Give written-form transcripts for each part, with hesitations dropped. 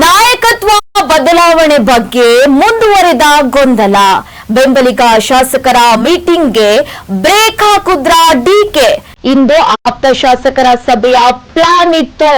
ನಾಯಕತ್ವ ಬದಲಾವಣೆ ಬಗ್ಗೆ ಮುಂದುವರೆದ ಗೊಂದಲ. ಬೆಂಬಲಿಗ ಶಾಸಕರ ಮೀಟಿಂಗ್ಗೆ ಬ್ರೇಕ್ ಹಾಕುದ್ರ ಡಿಕೆ. ಇಂದು ಆಪ್ತ ಶಾಸಕರ ಸಭೆಯ ಪ್ಲಾನ್ ಇತ್ತು.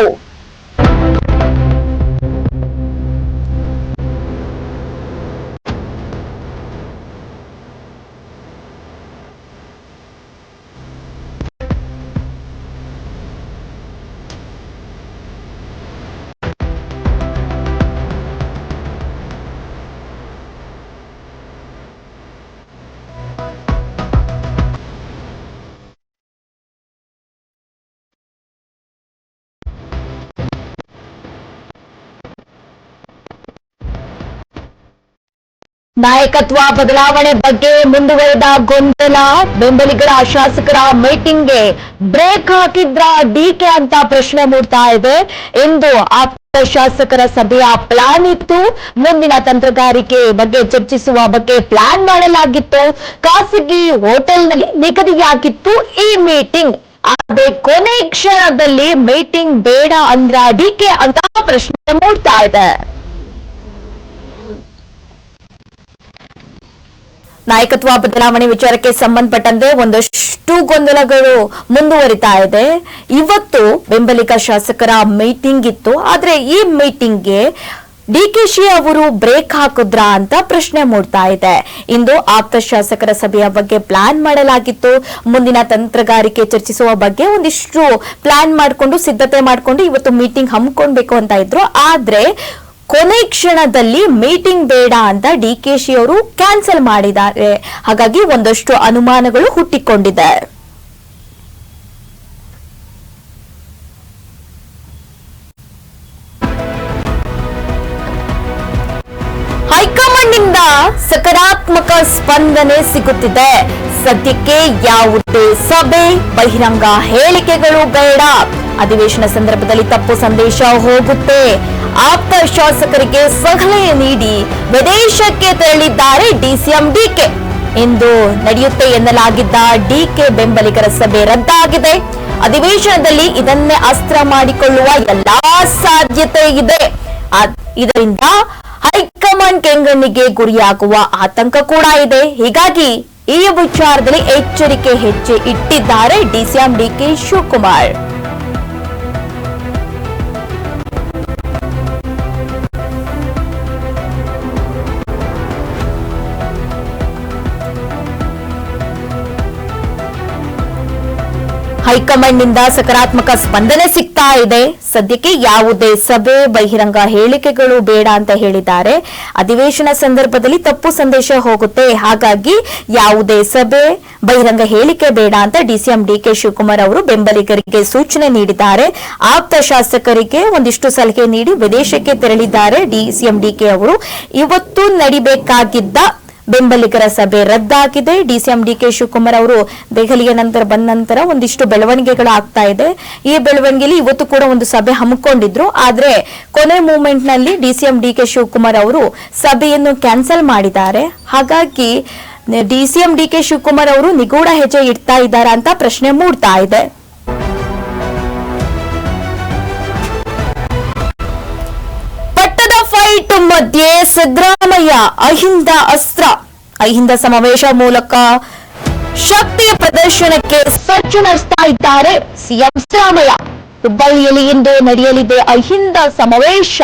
ನಾಯಕತ್ವ ಬದಲಾವಣೆ ಬಗ್ಗೆ ಮುಂದುವರೆದ ಗೊಂದಲ. ಬೆಂಬಲಿಗರ ಶಾಸಕರ ಮೀಟಿಂಗ್ಗೆ ಬ್ರೇಕ್ ಹಾಕಿದ್ರ ಡಿಕೆ ಅಂತ ಪ್ರಶ್ನೆ ಮೂಡ್ತಾ ಇದೆ. ಇಂದು ಆಪ್ತ ಶಾಸಕರ ಸಭೆಯ ಪ್ಲಾನ್ ಇತ್ತು. ಮುಂದಿನ ತಂತ್ರಗಾರಿಕೆ ಬಗ್ಗೆ ಚರ್ಚಿಸುವ ಬಗ್ಗೆ ಪ್ಲಾನ್ ಮಾಡಲಾಗಿತ್ತು. ಖಾಸಗಿ ಹೋಟೆಲ್ನಲ್ಲಿ ನಿಗದಿಯಾಗಿತ್ತು ಈ ಮೀಟಿಂಗ್. ಆದ್ರೆ ಕೊನೆ ಕ್ಷಣದಲ್ಲಿ ಮೀಟಿಂಗ್ ಬೇಡ ಅಂದ್ರ ಡಿಕೆ ಅಂತ ಪ್ರಶ್ನೆ ಮೂಡ್ತಾ ಇದೆ. ನಾಯಕತ್ವ ಬದಲಾವಣೆ ವಿಚಾರಕ್ಕೆ ಸಂಬಂಧಪಟ್ಟಂತೆ ಒಂದಷ್ಟು ಗೊಂದಲಗಳು ಮುಂದುವರಿತಾ ಇದೆ. ಇವತ್ತು ಬೆಂಬಲಿಗ ಶಾಸಕರ ಮೀಟಿಂಗ್ ಇತ್ತು. ಆದ್ರೆ ಈ ಮೀಟಿಂಗ್ಗೆ ಡಿಕೆಶಿ ಅವರು ಬ್ರೇಕ್ ಹಾಕಿದ್ರ ಅಂತ ಪ್ರಶ್ನೆ ಮೂಡ್ತಾ ಇದೆ. ಇಂದು ಆಪ್ತ ಶಾಸಕರ ಸಭೆಯ ಬಗ್ಗೆ ಪ್ಲಾನ್ ಮಾಡಲಾಗಿತ್ತು. ಮುಂದಿನ ತಂತ್ರಗಾರಿಕೆ ಚರ್ಚಿಸುವ ಬಗ್ಗೆ ಒಂದಿಷ್ಟು ಪ್ಲಾನ್ ಮಾಡಿಕೊಂಡು ಸಿದ್ಧತೆ ಮಾಡಿಕೊಂಡು ಇವತ್ತು ಮೀಟಿಂಗ್ ಹಮ್ಮಿಕೊಳ್ಬೇಕು ಅಂತ ಇದ್ರು. ಆದ್ರೆ ಕೊನೆ ಕ್ಷಣದಲ್ಲಿ ಮೀಟಿಂಗ್ ಬೇಡ ಅಂತ ಡಿಕೆಶಿ ಅವರು ಕ್ಯಾನ್ಸಲ್ ಮಾಡಿದ್ದಾರೆ. ಹಾಗಾಗಿ ಒಂದಷ್ಟು ಅನುಮಾನಗಳು ಹುಟ್ಟಿಕೊಂಡಿದೆ. ಹೈಕಮಾಂಡ್ನಿಂದ ಸಕಾರಾತ್ಮಕ ಸ್ಪಂದನೆ ಸಿಗುತ್ತಿದೆ. ಸದ್ಯಕ್ಕೆ ಯಾವುದೇ ಸಭೆ, ಬಹಿರಂಗ ಹೇಳಿಕೆಗಳು ಬೇಡ. ಅಧಿವೇಶನ ಸಂದರ್ಭದಲ್ಲಿ ತಪ್ಪು ಸಂದೇಶ ಹೋಗುತ್ತೆ. ಆಪ್ತ ಶಾಸಕರಿಗೆ ಸಲಹೆ ನೀಡಿ ವಿದೇಶಕ್ಕೆ ತೆರಳಿದ್ದಾರೆ ಡಿಸಿಎಂ ಡಿಕೆ. ಇಂದು ನಡೆಯುತ್ತೆ ಎನ್ನಲಾಗಿದ್ದ ಡಿಕೆ ಬೆಂಬಲಿಗರ ಸಭೆ ರದ್ದಾಗಿದೆ. ಅಧಿವೇಶನದಲ್ಲಿ ಇದನ್ನೇ ಅಸ್ತ್ರ ಮಾಡಿಕೊಳ್ಳುವ ಎಲ್ಲಾ ಸಾಧ್ಯತೆ ಇದೆ. ಇದರಿಂದ ಹೈಕಮಾಂಡ್ ಕೆಂಗಣ್ಣಿಗೆ ಗುರಿಯಾಗುವ ಆತಂಕ ಕೂಡ ಇದೆ. ಹೀಗಾಗಿ ಈ ವಿಚಾರದಲ್ಲಿ ಎಚ್ಚರಿಕೆ ಹೆಜ್ಜೆ ಇಟ್ಟಿದ್ದಾರೆ ಡಿಸಿಎಂ ಡಿಕೆ ಶಿವಕುಮಾರ್. ಹೈಕಮಾಂಡ್ನಿಂದ ಸಕಾರಾತ್ಮಕ ಸ್ಪಂದನೆ ಸಿಗ್ತಾ ಇದೆ. ಸದ್ಯಕ್ಕೆ ಯಾವುದೇ ಸಭೆ, ಬಹಿರಂಗ ಹೇಳಿಕೆಗಳು ಬೇಡ ಅಂತ ಹೇಳಿದ್ದಾರೆ. ಅಧಿವೇಶನ ಸಂದರ್ಭದಲ್ಲಿ ತಪ್ಪು ಸಂದೇಶ ಹೋಗುತ್ತೆ. ಹಾಗಾಗಿ ಯಾವುದೇ ಸಭೆ, ಬಹಿರಂಗ ಹೇಳಿಕೆ ಬೇಡ ಅಂತ ಡಿಸಿಎಂ ಡಿಕೆ ಶಿವಕುಮಾರ್ ಅವರು ಬೆಂಬಲಿಗರಿಗೆ ಸೂಚನೆ ನೀಡಿದ್ದಾರೆ. ಆಪ್ತ ಶಾಸಕರಿಗೆ ಒಂದಿಷ್ಟು ಸಲಹೆ ನೀಡಿ ವಿದೇಶಕ್ಕೆ ತೆರಳಿದ್ದಾರೆ ಡಿಸಿಎಂ ಡಿಕೆ ಅವರು. ಇವತ್ತು ನಡಿಬೇಕಾಗಿದ್ದ ಬೆಂಬಲಿಗರ ಸಭೆ ರದ್ದಾಗಿದೆ. ಡಿಸಿಎಂ ಡಿಕೆ ಶಿವಕುಮಾರ್ ಅವರು ದೆಹಲಿಯ ಬಂದ ನಂತರ ಒಂದಿಷ್ಟು ಬೆಳವಣಿಗೆಗಳು ಆಗ್ತಾ ಇದೆ. ಈ ಬೆಳವಣಿಗೆಯಲ್ಲಿ ಇವತ್ತು ಕೂಡ ಒಂದು ಸಭೆ ಹಮ್ಮಿಕೊಂಡಿದ್ರು. ಆದ್ರೆ ಕೊನೆ ಮೂಮೆಂಟ್ ನಲ್ಲಿ ಡಿಸಿಎಂ ಡಿಕೆ ಶಿವಕುಮಾರ್ ಅವರು ಸಭೆಯನ್ನು ಕ್ಯಾನ್ಸಲ್ ಮಾಡಿದ್ದಾರೆ. ಹಾಗಾಗಿ ಡಿಸಿಎಂ ಡಿಕೆ ಶಿವಕುಮಾರ್ ಅವರು ನಿಗೂಢ ಹೆಜ್ಜೆ ಇಡ್ತಾ ಇದ್ದಾರಾ ಅಂತ ಪ್ರಶ್ನೆ ಮೂಡ್ತಾ ಇದೆ. ಫೈಟ್ ಮಧ್ಯೆ ಸಿದ್ದರಾಮಯ್ಯ ಅಹಿಂದ ಅಸ್ತ್ರ. ಅಹಿಂದ ಸಮಾವೇಶ ಮೂಲಕ ಶಕ್ತಿಯ ಪ್ರದರ್ಶನಕ್ಕೆ ಸಜ್ಜು ನಡೆಸ್ತಾ ಇದ್ದಾರೆ ಸಿಎಂ ಸಿದ್ದರಾಮಯ್ಯ. ಹುಬ್ಬಳ್ಳಿಯಲ್ಲಿ ಇಂದು ನಡೆಯಲಿದೆ ಅಹಿಂದ ಸಮಾವೇಶ.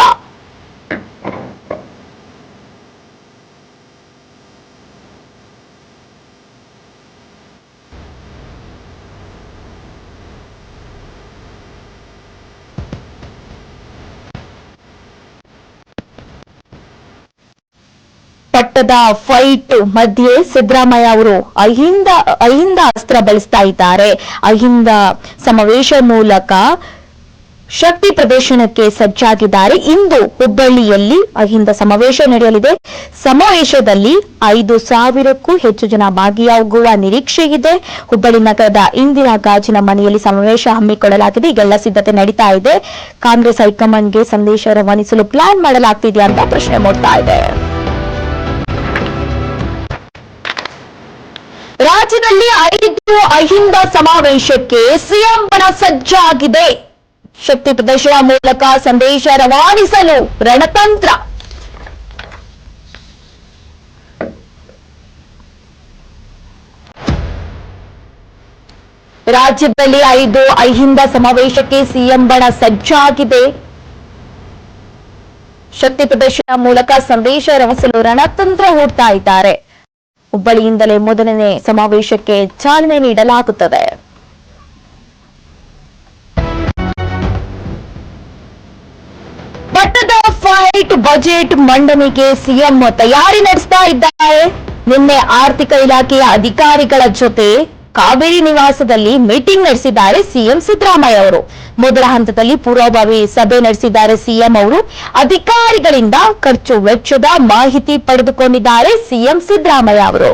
ಪಟ್ಟದ ಫೈಟ್ ಮಧ್ಯೆ ಸಿದ್ದರಾಮಯ್ಯ ಅವರು ಅಹಿಂದ ಅಸ್ತ್ರ ಬಳಸ್ತಾ ಇದ್ದಾರೆ. ಅಹಿಂದ ಸಮಾವೇಶ ಮೂಲಕ ಶಕ್ತಿ ಪ್ರದರ್ಶನಕ್ಕೆ ಸಜ್ಜಾಗಿದ್ದಾರೆ. ಇಂದು ಹುಬ್ಬಳ್ಳಿಯಲ್ಲಿ ಅಹಿಂದ ಸಮಾವೇಶ ನಡೆಯಲಿದೆ. ಸಮಾವೇಶದಲ್ಲಿ 5,000ಕ್ಕೂ ಹೆಚ್ಚು ಜನ ಭಾಗಿಯಾಗುವ ನಿರೀಕ್ಷೆ ಇದೆ. ಹುಬ್ಬಳ್ಳಿ ನಗರದ ಇಂದಿರಾ ಗಾಜಿನ ಮನೆಯಲ್ಲಿ ಸಮಾವೇಶ ಹಮ್ಮಿಕೊಳ್ಳಲಾಗಿದೆ. ಈಗೆಲ್ಲ ಸಿದ್ಧತೆ ನಡೀತಾ ಇದೆ. ಕಾಂಗ್ರೆಸ್ ಹೈಕಮಾಂಡ್ಗೆ ಸಂದೇಶ ರವಾನಿಸಲು ಪ್ಲಾನ್ ಮಾಡಲಾಗ್ತಿದೆಯಾ ಅಂತ ಪ್ರಶ್ನೆ ಮೂಡ್ತಾ ಇದೆ. ರಾಜ್ಯದಲ್ಲಿ 5 ಅಹಿಂದ ಸಮಾವೇಶಕ್ಕೆ ಸಿಎಂ ಬಣ ಸಜ್ಜಾಗಿದೆ. ಶಕ್ತಿ ಪ್ರದರ್ಶನ ಮೂಲಕ ಸಂದೇಶ ರವಾನಿಸಲು ರಣತಂತ್ರ. ರಾಜ್ಯದಲ್ಲಿ 5 ಅಹಿಂದ ಸಮಾವೇಶಕ್ಕೆ ಸಿಎಂ ಬಣ ಸಜ್ಜಾಗಿದೆ. ಶಕ್ತಿ ಪ್ರದರ್ಶನ ಮೂಲಕ ಸಂದೇಶ ರವಾನಿಸಲು ರಣತಂತ್ರ ಹೂಡ್ತಾ ಇದ್ದಾರೆ. ಹುಬ್ಬಳ್ಳಿಯಿಂದಲೇ ಮೊದಲನೇ ಸಮಾವೇಶಕ್ಕೆ ಚಾಲನೆ ನೀಡಲಾಗುತ್ತದೆ. ಪಟ್ಟದ ಫೈಟ್ ಬಜೆಟ್ ಮಂಡನೆಗೆ ಸಿಎಂ ತಯಾರಿ ನಡೆಸ್ತಾ ಇದ್ದಾರೆ. ನಿನ್ನೆ ಆರ್ಥಿಕ ಇಲಾಖೆಯ ಅಧಿಕಾರಿಗಳ ಜೊತೆ ಕಾವೇರಿ ನಿವಾಸದಲ್ಲಿ ಮೀಟಿಂಗ್ ನಡೆಸಿದ್ದಾರೆ ಸಿಎಂ ಸಿದ್ದರಾಮಯ್ಯ ಅವರು. ಮೊದಲ ಹಂತದಲ್ಲಿ ಪೂರ್ವಭಾವಿ ಸಭೆ ನಡೆಸಿದ್ದಾರೆ ಸಿಎಂ ಅವರು. ಅಧಿಕಾರಿಗಳಿಂದ ಖರ್ಚು ವೆಚ್ಚದ ಮಾಹಿತಿ ಪಡೆದುಕೊಂಡಿದ್ದಾರೆ ಸಿಎಂ ಸಿದ್ದರಾಮಯ್ಯ ಅವರು.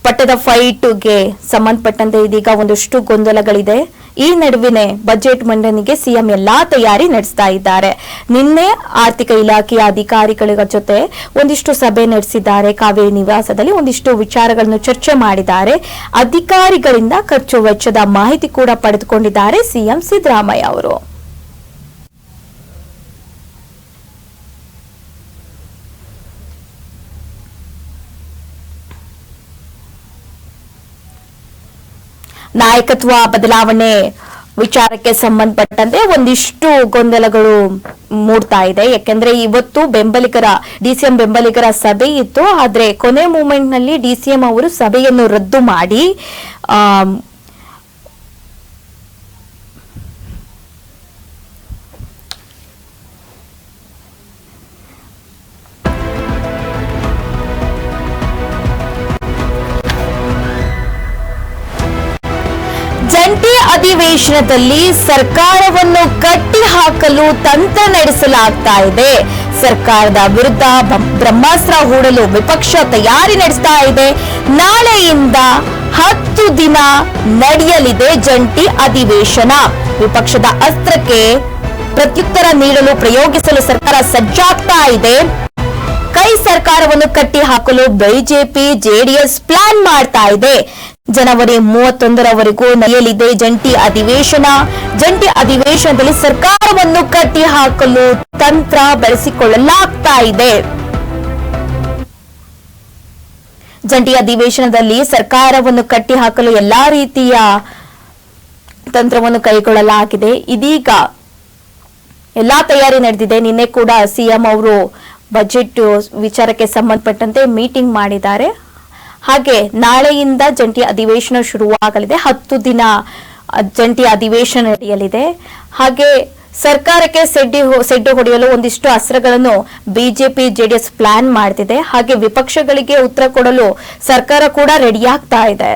ಪಟ್ಟದ ಫೈಟ್ಗೆ ಸಂಬಂಧಪಟ್ಟಂತೆ ಇದೀಗ ಒಂದಷ್ಟು ಗೊಂದಲಗಳಿದೆ. ಈ ನಡುವಿನ ಬಜೆಟ್ ಮಂಡನೆಗೆ ಸಿಎಂ ಎಲ್ಲಾ ತಯಾರಿ ನಡೆಸ್ತಾ ಇದ್ದಾರೆ. ನಿನ್ನೆ ಆರ್ಥಿಕ ಇಲಾಖೆಯ ಅಧಿಕಾರಿಗಳ ಜೊತೆ ಒಂದಿಷ್ಟು ಸಭೆ ನಡೆಸಿದ್ದಾರೆ. ಕಾವೇರಿ ನಿವಾಸದಲ್ಲಿ ಒಂದಿಷ್ಟು ವಿಚಾರಗಳನ್ನು ಚರ್ಚೆ ಮಾಡಿದ್ದಾರೆ. ಅಧಿಕಾರಿಗಳಿಂದ ಖರ್ಚು ವೆಚ್ಚದ ಮಾಹಿತಿ ಕೂಡ ಪಡೆದುಕೊಂಡಿದ್ದಾರೆ ಸಿಎಂ ಸಿದ್ದರಾಮಯ್ಯ ಅವರು. ನಾಯಕತ್ವ ಬದಲಾವಣೆ ವಿಚಾರಕ್ಕೆ ಸಂಬಂಧಪಟ್ಟಂತೆ ಒಂದಿಷ್ಟು ಗೊಂದಲಗಳು ಮೂಡ್ತಾ ಇದೆ. ಯಾಕೆಂದ್ರೆ ಇವತ್ತು ಡಿಸಿಎಂ ಬೆಂಬಲಿಗರ ಸಭೆ ಇತ್ತು. ಆದ್ರೆ ಕೊನೆ ಮೂಮೆಂಟ್ ನಲ್ಲಿ ಡಿಸಿಎಂ ಅವರು ಸಭೆಯನ್ನು ರದ್ದು ಮಾಡಿ ಜಂಟಿ ಅಧಿವೇಶನದಲ್ಲಿ ಸರ್ಕಾರವನ್ನು ಕಟ್ಟಿಹಾಕಲು ತಂತ್ರ ನಡೆಸಲಾಗ್ತಾ ಇದೆ. ಸರ್ಕಾರದ ವಿರುದ್ಧ ಬ್ರಹ್ಮಾಸ್ತ್ರ ಹೂಡಲು ವಿಪಕ್ಷ ತಯಾರಿ ನಡೆಸ್ತಾ ಇದೆ. ನಾಳೆಯಿಂದ 10 ದಿನ ನಡೆಯಲಿದೆ ಜಂಟಿ ಅಧಿವೇಶನ. ವಿಪಕ್ಷದ ಅಸ್ತ್ರಕ್ಕೆ ಪ್ರತ್ಯುತ್ತರ ನೀಡಲು ಪ್ರಯೋಗಿಸಲು ಸರ್ಕಾರ ಸಜ್ಜಾಗ್ತಾ ಇದೆ. ಕೈ ಸರ್ಕಾರವನ್ನು ಕಟ್ಟಿ ಹಾಕಲು ಬಿಜೆಪಿ ಜೆಡಿಎಸ್ ಪ್ಲಾನ್ ಮಾಡ್ತಾ ಇದೆ. ಜನವರಿ 31ರವರೆಗೂ ನಡೆಯಲಿದೆ ಜಂಟಿ ಅಧಿವೇಶನ. ಜಂಟಿ ಅಧಿವೇಶನದಲ್ಲಿ ಸರ್ಕಾರವನ್ನು ಕಟ್ಟಿ ಹಾಕಲು ತಂತ್ರ ಬಳಸಿಕೊಳ್ಳಲಾಗ್ತಾ ಇದೆ. ಜಂಟಿ ಅಧಿವೇಶನದಲ್ಲಿ ಸರ್ಕಾರವನ್ನು ಕಟ್ಟಿ ಹಾಕಲು ಎಲ್ಲಾ ರೀತಿಯ ತಂತ್ರವನ್ನು ಕೈಗೊಳ್ಳಲಾಗಿದೆ. ಇದೀಗ ಎಲ್ಲಾ ತಯಾರಿ ನಡೆದಿದೆ. ನಿನ್ನೆ ಕೂಡ ಸಿಎಂ ಅವರು ಬಜೆಟ್ ವಿಚಾರಕ್ಕೆ ಸಂಬಂಧಪಟ್ಟಂತೆ ಮೀಟಿಂಗ್ ಮಾಡಿದ್ದಾರೆ. ಹಾಗೆ ನಾಳೆಯಿಂದ ಜಂಟಿ ಅಧಿವೇಶನ ಶುರುವಾಗಲಿದೆ. 10 ದಿನ ಜಂಟಿ ಅಧಿವೇಶನ ನಡೆಯಲಿದೆ. ಹಾಗೆ ಸರ್ಕಾರಕ್ಕೆ ಸೆಡ್ಡು ಹೊಡೆಯಲು ಒಂದಿಷ್ಟು ಅಸ್ತ್ರಗಳನ್ನು ಬಿಜೆಪಿ ಜೆಡಿಎಸ್ ಪ್ಲಾನ್ ಮಾಡ್ತಿದೆ. ಹಾಗೆ ವಿಪಕ್ಷಗಳಿಗೆ ಉತ್ತರ ಕೊಡಲು ಸರ್ಕಾರ ಕೂಡ ರೆಡಿಯಾಗ್ತಾ ಇದೆ.